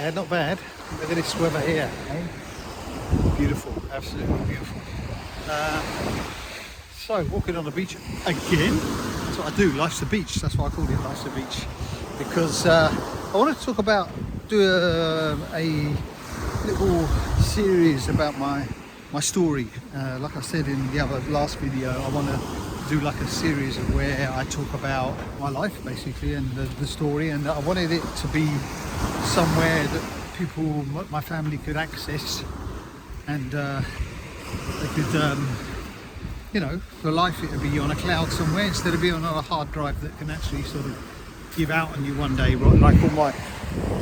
bad, not bad. Look at this weather here. Eh? Beautiful, absolutely beautiful. So, walking on the beach again. That's what I do, Life's the Beach. That's why I called it Life's the Beach. Because I wanted to talk about, do a little series about my story. Like I said in the last video, I want to do like a series of where I talk about my life basically and the story, and I wanted it to be somewhere that people, my family, could access, and they could you know, for life it would be on a cloud somewhere instead of being on a hard drive that can actually sort of give out on you one day. Right, like all my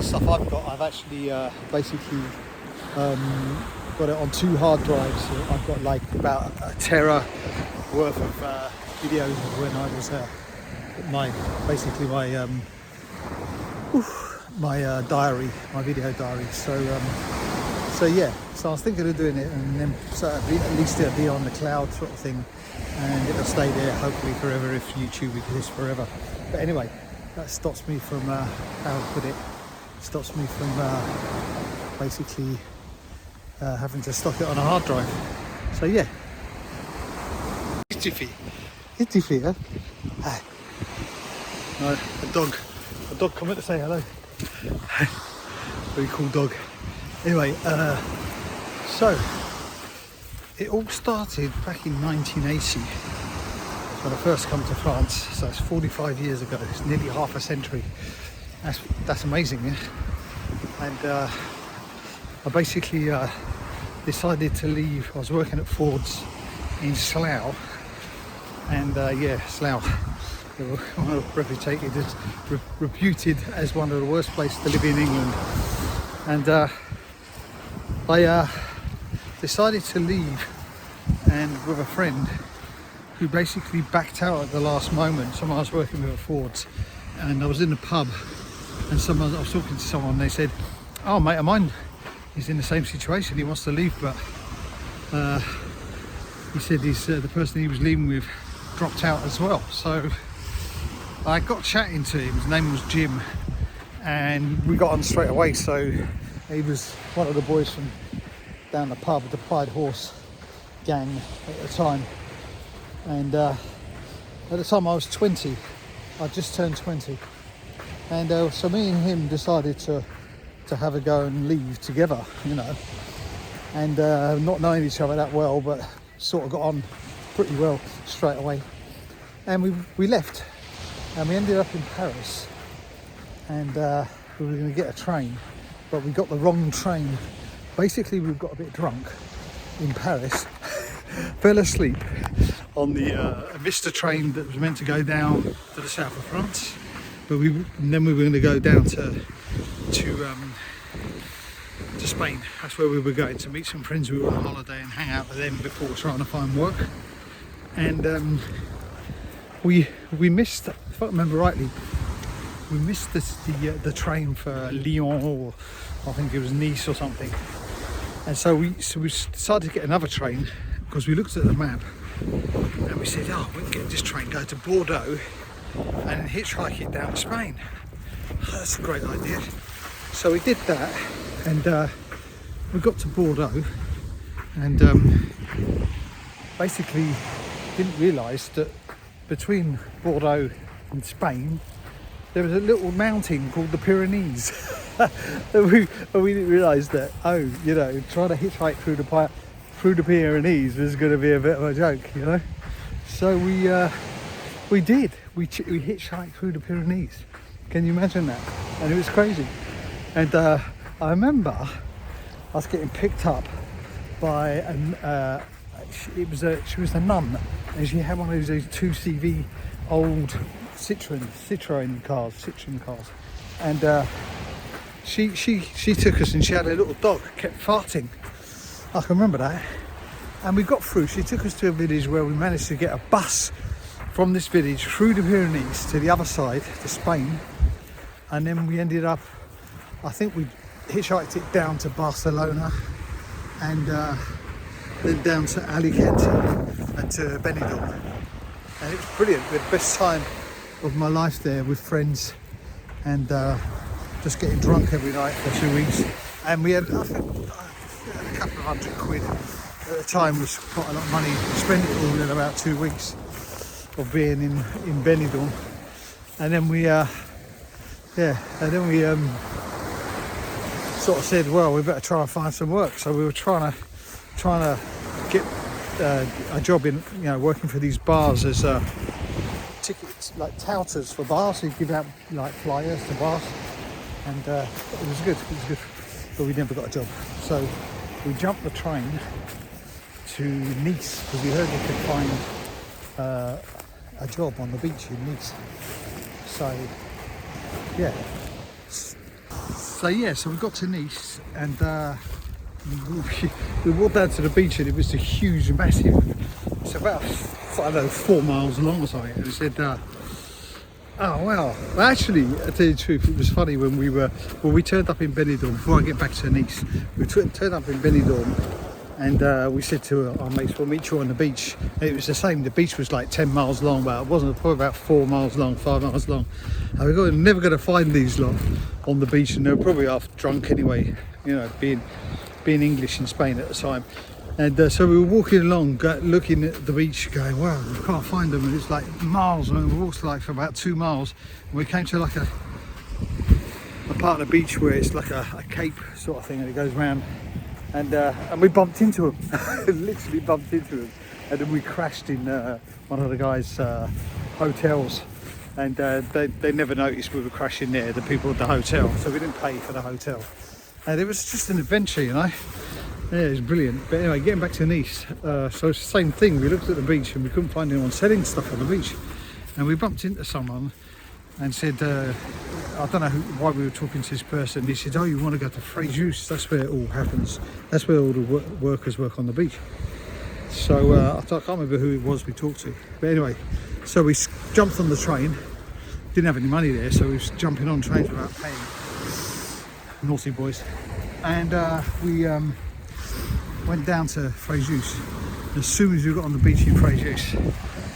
stuff I've got, I've actually basically got it on 2 hard drives. So I've got like about a tera worth of videos of when I was my diary, my video diary. So yeah, so I was thinking of doing it, and then so at least it'll be on the cloud sort of thing, and it'll stay there hopefully forever if YouTube exists forever. But anyway, that stops me from how to put it, stops me from basically having to stock it on a hard drive. So yeah. It's Jiffy, huh? Hi. No, a dog come in to say hello. Very cool dog. Anyway, so it all started back in 1980 when I first come to France. So it's 45 years ago. It's nearly half a century. That's amazing, yeah. And I basically decided to leave. I was working at Ford's in Slough, and yeah, Slough, reputed as one of the worst places to live in England. And I decided to leave, and with a friend who basically backed out at the last moment. Someone I was working with at Ford's, and I was in the pub, and I was talking to someone. They said, "Oh, mate of mine, he's in the same situation. He wants to leave, but he said the person he was leaving with dropped out as well." So I got chatting to him. His name was Jim, and we got on straight away. So he was one of the boys from down the pub, the Pied Horse gang at the time. And at the time I was 20. I just turned 20. And so me and him decided to have a go and leave together, you know. And not knowing each other that well, but sort of got on pretty well straight away. And we left, and we ended up in Paris, and we were going to get a train, but we got the wrong train. Basically, we got a bit drunk in Paris, fell asleep on the Vista train that was meant to go down to the south of France, but then we were going to go down to Spain. That's where we were going to meet some friends who were on holiday and hang out with them before trying to find work. And we missed, if I remember rightly, we missed the train for Lyon, or I think it was Nice or something. And so we decided to get another train, because we looked at the map and we said, oh, we can get this train, go to Bordeaux and hitchhike it down to Spain. Oh, that's a great idea. So we did that, and we got to Bordeaux, and basically didn't realise that between Bordeaux and Spain there was a little mountain called the Pyrenees. and we didn't realise that, oh, you know, trying to hitchhike through the Pyrenees was going to be a bit of a joke, you know. So we did. We hitchhiked through the Pyrenees. Can you imagine that? And it was crazy. And I remember I was getting picked up by she was a nun, and she had one of those 2CV old Citroen cars, and she took us, and she had a little dog, kept farting. I can remember that. And we got through. She took us to a village where we managed to get a bus from this village through the Pyrenees to the other side, to Spain. And then we ended up, I think we hitchhiked it down to Barcelona, and then down to Alicante and to Benidorm. And it was brilliant. We had the best time of my life there with friends, and just getting drunk every night for 2 weeks. And we had, I think, we had a couple of £100 at the time. Was quite a lot of money. We spent it all in about 2 weeks of being in Benidorm. And then we sort of said, well, we better try and find some work. So we were trying to get a job in, working for these bars as tickets, like touters for bars. So you give out like flyers to bars, and it was good. But we never got a job. So we jumped the train to Nice because we heard we could find a job on the beach in Nice. So we got to Nice, and we walked down to the beach, and it was a huge, massive, it's about, 4 miles long or something. And we said, oh wow. Well, actually, to tell you the truth, it was funny when we turned up in Benidorm. Before I get back to Nice, we turned up in Benidorm, and we said to our mates, we'll meet you on the beach. And it was the same. The beach was like 10 miles long, but it wasn't, probably about 4 miles long, 5 miles long. And we were never going to find these lot on the beach, and they were probably half drunk anyway, being English in Spain at the time. And so we were walking along, looking at the beach, going, wow, we can't find them. And it's like miles, and we walked like for about 2 miles. And we came to like a part of the beach where it's like a cape sort of thing, and it goes round. And we bumped into them, literally bumped into them. And then we crashed in one of the guys' hotels. And they never noticed we were crashing there, the people at the hotel. So we didn't pay for the hotel. And it was just an adventure, Yeah, it was brilliant. But anyway, getting back to Nice, so it's the same thing. We looked at the beach and we couldn't find anyone selling stuff on the beach. And we bumped into someone and said, I don't know why we were talking to this person. He said, oh, you want to go to Fréjus? That's where it all happens. That's where all the workers work on the beach. So I can't remember who it was we talked to. But anyway, so we jumped on the train. Didn't have any money there, so we was jumping on trains without paying. Naughty boys. And we went down to Fréjus. As soon as we got on the beach in Fréjus,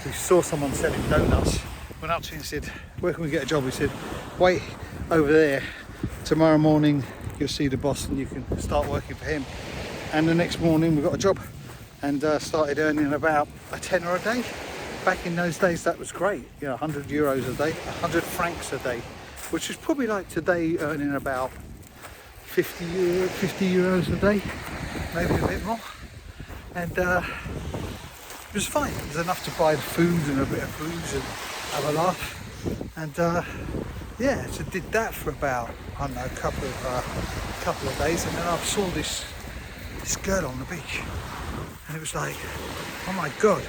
we saw someone selling donuts. Went up to him and said, where can we get a job? He said, wait over there. Tomorrow morning you'll see the boss and you can start working for him. And the next morning we got a job and started earning about a tenner a day. Back in those days that was great, 100 euros a day, 100 francs a day, which is probably like today earning about 50 euros a day, maybe a bit more. And it was fine. It was enough to buy food and a bit of booze and have a laugh. And so did that for about, I don't know, a couple of days. And then I saw this girl on the beach, and it was like, oh my god.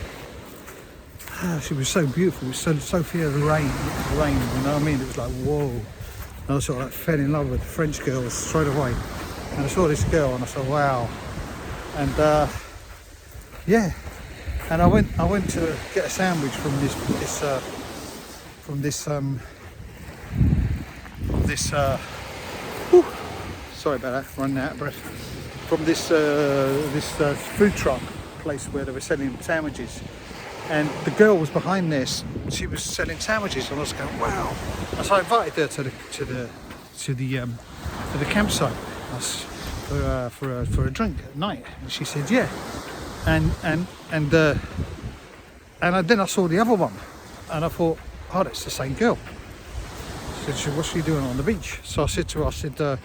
She was so beautiful. It was so fear of the rain, you know what I mean? It was like, whoa. And I sort of like fell in love with the French girls straight away. And I saw this girl and I thought, wow. And and I went to get a sandwich from sorry about that, running out of breath. From this food truck place where they were selling sandwiches. And the girl was behind this. She was selling sandwiches, and I was going, "Wow!" So I invited her to the campsite for a drink at night, and she said, "Yeah." And then I saw the other one, and I thought, "Oh, that's the same girl." She said, "What's she doing on the beach?" So I said to her,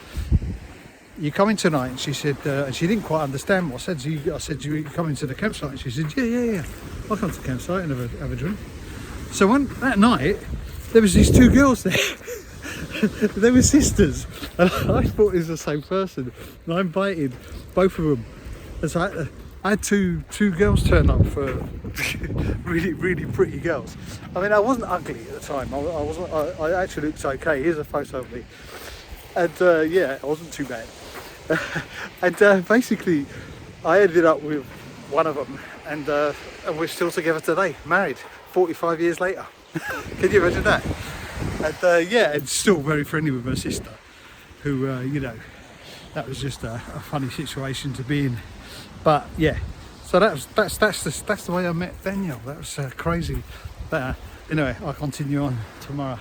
"You coming tonight?" And she said, and she didn't quite understand what I said. I said, "You coming to the campsite?" And she said, "Yeah. I'll come to the campsite and have a drink." So that night, there was these two girls there. They were sisters, and I thought it was the same person. And I invited both of them. And so I had two girls turn up for really, really pretty girls. I mean, I wasn't ugly at the time. I actually looked okay. Here's a photo of me. And I wasn't too bad. And basically, I ended up with one of them, and we're still together today, married, 45 years later. Can you imagine that? And and still very friendly with my sister, who that was just a funny situation to be in. But yeah, so that's the way I met Daniel. That was crazy. But anyway, I'll continue on tomorrow.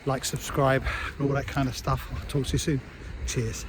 like, subscribe, all that kind of stuff. I'll talk to you soon. Cheers.